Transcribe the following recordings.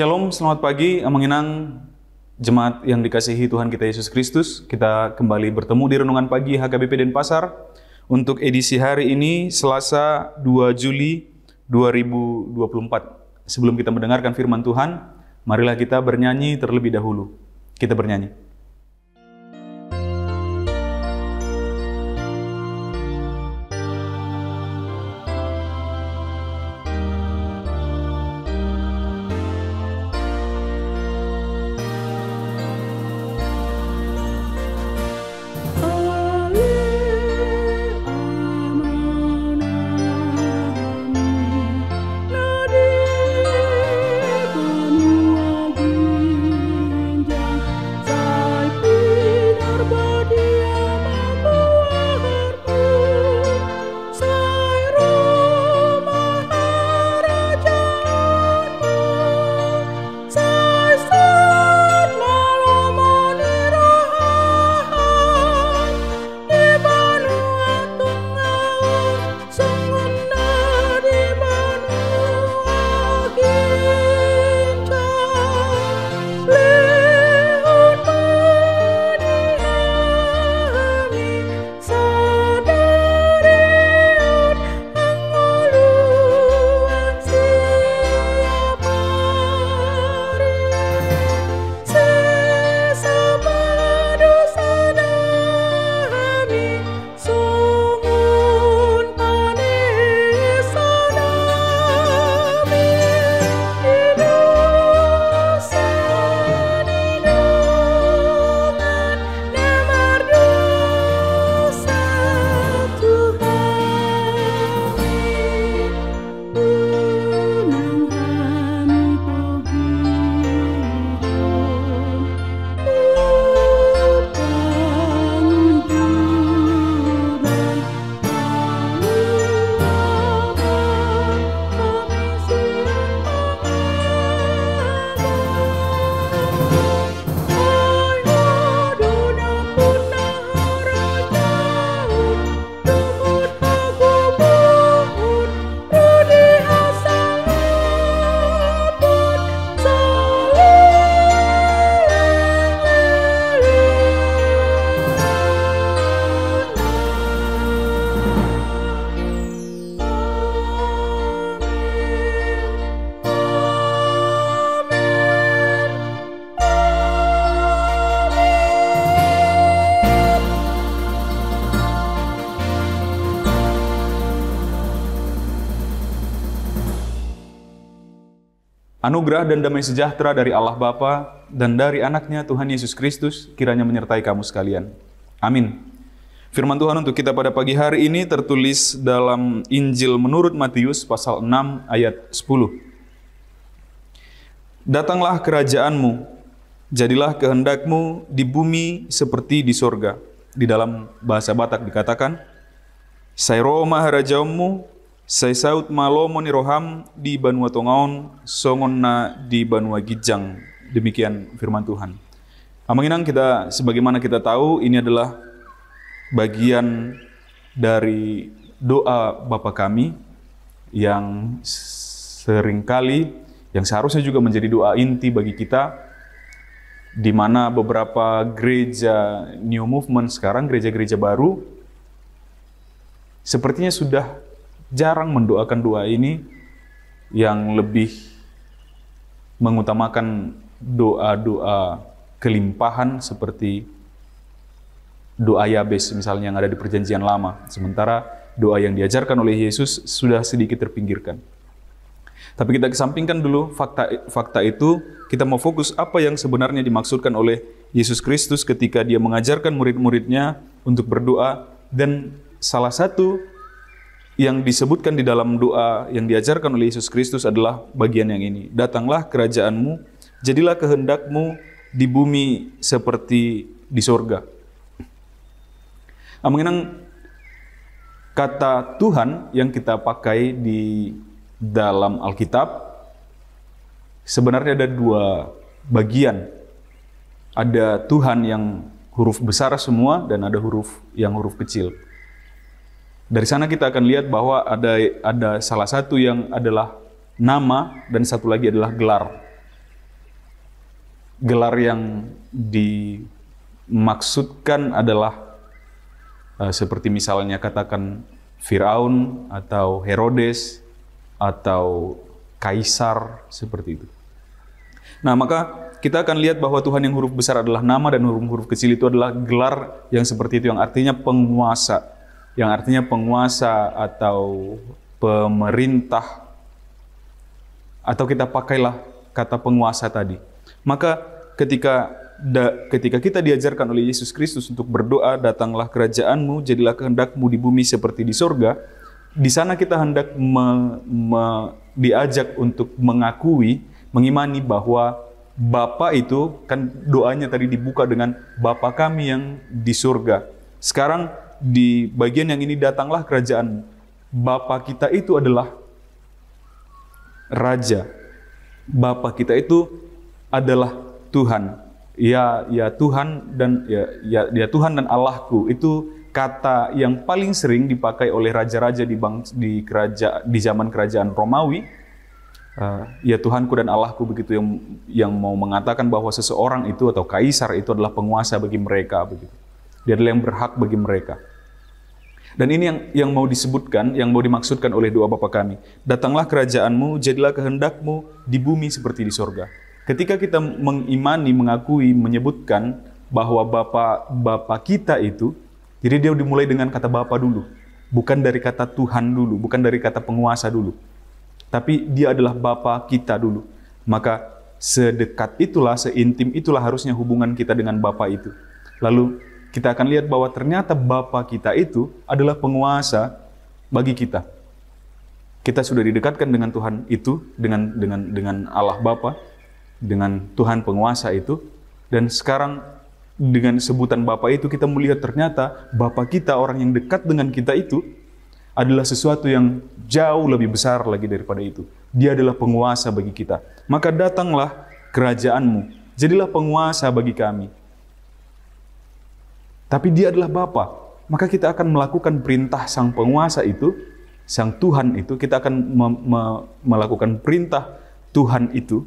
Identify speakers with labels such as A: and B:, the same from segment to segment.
A: Shalom, selamat pagi, Amanginang, jemaat yang dikasihi Tuhan kita Yesus Kristus. Kita kembali bertemu di Renungan Pagi HKBP Denpasar untuk edisi hari ini, Selasa 2 Juli 2024. Sebelum kita mendengarkan firman Tuhan, marilah kita bernyanyi terlebih dahulu. Kita bernyanyi. Anugerah dan damai sejahtera dari Allah Bapa dan dari anaknya Tuhan Yesus Kristus kiranya menyertai kamu sekalian. Amin. Firman Tuhan untuk kita pada pagi hari ini tertulis dalam Injil menurut Matius pasal 6 ayat 10. Datanglah kerajaanmu, jadilah kehendakmu di bumi seperti di sorga. Di dalam bahasa Batak dikatakan, Sairo maharajaummu, Sai saut malomo ni roham di Banua Tongaon, songonna di Banua Gijang. Demikian firman Tuhan. Amanginang, kita sebagaimana kita tahu ini adalah bagian dari doa Bapa kami yang seringkali, yang seharusnya juga menjadi doa inti bagi kita, di mana beberapa gereja New Movement sekarang, gereja-gereja baru, sepertinya sudah jarang mendoakan doa ini, yang lebih mengutamakan doa-doa kelimpahan seperti doa Yabes misalnya yang ada di Perjanjian Lama. Sementara doa yang diajarkan oleh Yesus sudah sedikit terpinggirkan. Tapi kita kesampingkan dulu fakta itu, kita mau fokus apa yang sebenarnya dimaksudkan oleh Yesus Kristus ketika dia mengajarkan murid-muridnya untuk berdoa. Dan salah satu yang disebutkan di dalam doa yang diajarkan oleh Yesus Kristus adalah bagian yang ini. Datanglah kerajaanmu, jadilah kehendakmu di bumi seperti di sorga. Mengenang kata Tuhan yang kita pakai di dalam Alkitab, sebenarnya ada dua bagian. Ada Tuhan yang huruf besar semua dan ada yang huruf kecil. Dari sana kita akan lihat bahwa ada salah satu yang adalah nama dan satu lagi adalah gelar. gelar yang dimaksudkan adalah seperti misalnya katakan Firaun atau Herodes atau Kaisar, seperti itu. Nah, maka kita akan lihat bahwa Tuhan yang huruf besar adalah nama dan huruf kecil itu adalah gelar yang seperti itu, yang artinya penguasa. Yang artinya penguasa atau pemerintah, atau kita pakailah kata penguasa tadi. Maka ketika kita diajarkan oleh Yesus Kristus untuk berdoa, datanglah kerajaanmu, jadilah kehendakmu di bumi seperti di sorga, di sana kita hendak diajak untuk mengakui, mengimani bahwa Bapa itu, kan doanya tadi dibuka dengan Bapa kami yang di surga. Sekarang di bagian yang ini, datanglah kerajaan. Bapa kita itu adalah Raja. Bapa kita itu adalah Tuhan. Ya Tuhan dan ya Tuhan dan Allahku, itu kata yang paling sering dipakai oleh raja-raja di zaman kerajaan Romawi. Ya Tuhanku dan Allahku, begitu, yang mau mengatakan bahwa seseorang itu atau kaisar itu adalah penguasa bagi mereka, begitu. Dia adalah yang berhak bagi mereka. Dan ini yang mau disebutkan, yang mau dimaksudkan oleh doa Bapa kami. Datanglah kerajaanmu, jadilah kehendakmu di bumi seperti di sorga. Ketika kita mengimani, mengakui, menyebutkan bahwa Bapa kita itu, jadi dia dimulai dengan kata Bapa dulu, bukan dari kata Tuhan dulu, bukan dari kata penguasa dulu. Tapi dia adalah Bapa kita dulu. Maka sedekat itulah, seintim itulah harusnya hubungan kita dengan Bapa itu. Lalu kita akan lihat bahwa ternyata Bapa kita itu adalah penguasa bagi kita. Kita sudah didekatkan dengan Tuhan itu, dengan Allah Bapa, dengan Tuhan penguasa itu. Dan sekarang dengan sebutan Bapa itu kita melihat ternyata Bapa kita, orang yang dekat dengan kita itu, adalah sesuatu yang jauh lebih besar lagi daripada itu. Dia adalah penguasa bagi kita. Maka datanglah kerajaanmu, jadilah penguasa bagi kami. Tapi dia adalah Bapa. Maka kita akan melakukan perintah sang penguasa itu, sang Tuhan itu, kita akan melakukan perintah Tuhan itu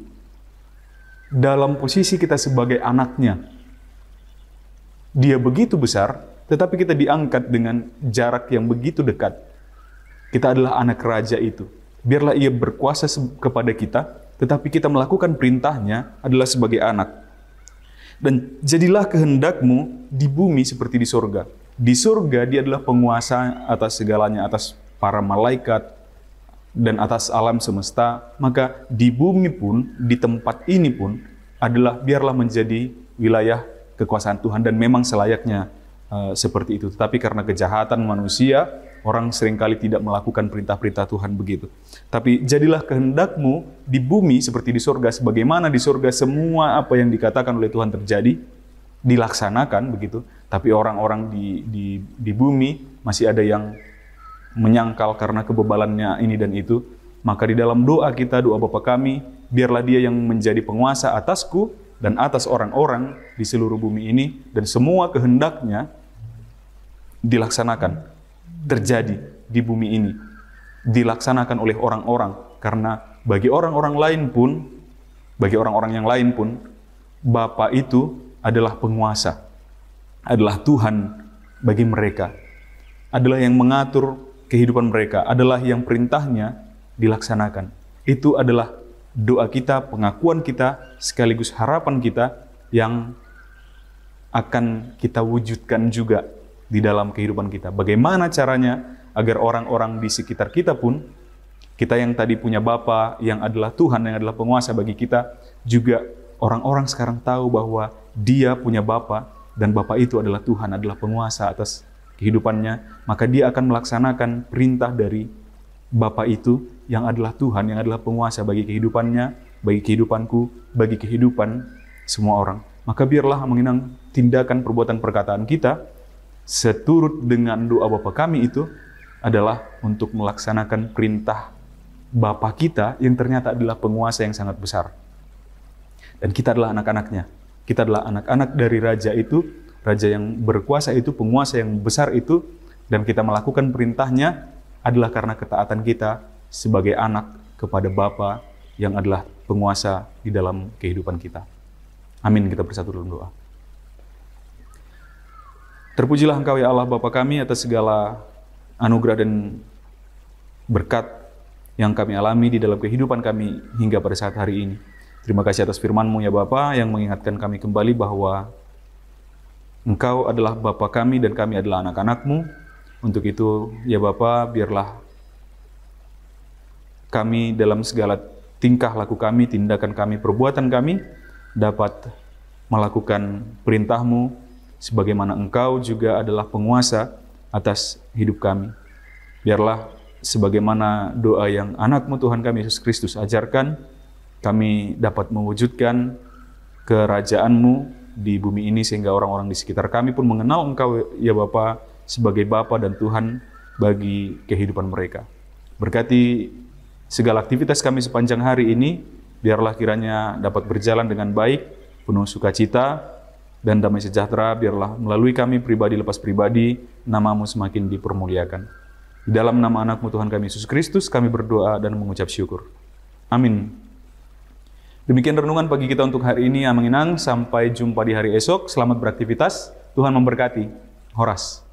A: dalam posisi kita sebagai anaknya. Dia begitu besar, tetapi kita diangkat dengan jarak yang begitu dekat. Kita adalah anak raja itu. Biarlah ia berkuasa kepada kita, tetapi kita melakukan perintahnya adalah sebagai anak. Dan jadilah kehendakmu di bumi seperti di sorga. Di sorga dia adalah penguasa atas segalanya, atas para malaikat, dan atas alam semesta. Maka di bumi pun, di tempat ini pun, adalah biarlah menjadi wilayah kekuasaan Tuhan. Dan memang selayaknya seperti itu. Tetapi karena kejahatan manusia, orang seringkali tidak melakukan perintah-perintah Tuhan begitu. Tapi jadilah kehendakmu di bumi seperti di sorga. Sebagaimana di sorga semua apa yang dikatakan oleh Tuhan terjadi, dilaksanakan begitu. Tapi orang-orang di bumi masih ada yang menyangkal karena kebebalannya ini dan itu. Maka di dalam doa kita, doa Bapa kami, biarlah dia yang menjadi penguasa atasku dan atas orang-orang di seluruh bumi ini. Dan semua kehendaknya dilaksanakan, terjadi di bumi ini, dilaksanakan oleh orang-orang. Karena bagi orang-orang yang lain pun, Bapa itu adalah penguasa, adalah Tuhan bagi mereka, adalah yang mengatur kehidupan mereka, adalah yang perintahnya dilaksanakan. Itu adalah doa kita, pengakuan kita, sekaligus harapan kita yang akan kita wujudkan juga di dalam kehidupan kita. Bagaimana caranya agar orang-orang di sekitar kita pun, kita yang tadi punya Bapa yang adalah Tuhan, yang adalah penguasa bagi kita, juga orang-orang sekarang tahu bahwa dia punya Bapa dan Bapa itu adalah Tuhan, adalah penguasa atas kehidupannya. Maka dia akan melaksanakan perintah dari Bapa itu yang adalah Tuhan, yang adalah penguasa bagi kehidupannya, bagi kehidupanku, bagi kehidupan semua orang. Maka biarlah mengenang tindakan, perbuatan, perkataan kita seturut dengan doa Bapa kami itu adalah untuk melaksanakan perintah Bapa kita yang ternyata adalah penguasa yang sangat besar. Dan kita adalah anak-anaknya. Kita adalah anak-anak dari Raja itu, Raja yang berkuasa itu, penguasa yang besar itu, dan kita melakukan perintahnya adalah karena ketaatan kita sebagai anak kepada Bapa yang adalah penguasa di dalam kehidupan kita. Amin. Kita bersatu dalam doa. Terpujilah Engkau ya Allah Bapa kami atas segala anugerah dan berkat yang kami alami di dalam kehidupan kami hingga pada saat hari ini. Terima kasih atas firman-Mu ya Bapa yang mengingatkan kami kembali bahwa Engkau adalah Bapa kami dan kami adalah anak-anak-Mu. Untuk itu ya Bapa, biarlah kami dalam segala tingkah laku kami, tindakan kami, perbuatan kami dapat melakukan perintah-Mu sebagaimana Engkau juga adalah penguasa atas hidup kami. Biarlah sebagaimana doa yang anak-Mu Tuhan kami Yesus Kristus ajarkan, kami dapat mewujudkan kerajaan-Mu di bumi ini sehingga orang-orang di sekitar kami pun mengenal Engkau ya Bapa sebagai Bapa dan Tuhan bagi kehidupan mereka. Berkati segala aktivitas kami sepanjang hari ini, biarlah kiranya dapat berjalan dengan baik, penuh sukacita, dan damai sejahtera. Biarlah melalui kami pribadi lepas pribadi, nama-Mu semakin dipermuliakan. Di dalam nama anak-Mu Tuhan kami Yesus Kristus, kami berdoa dan mengucap syukur. Amin. Demikian renungan pagi kita untuk hari ini. Aminang, sampai jumpa di hari esok. Selamat beraktivitas. Tuhan memberkati. Horas.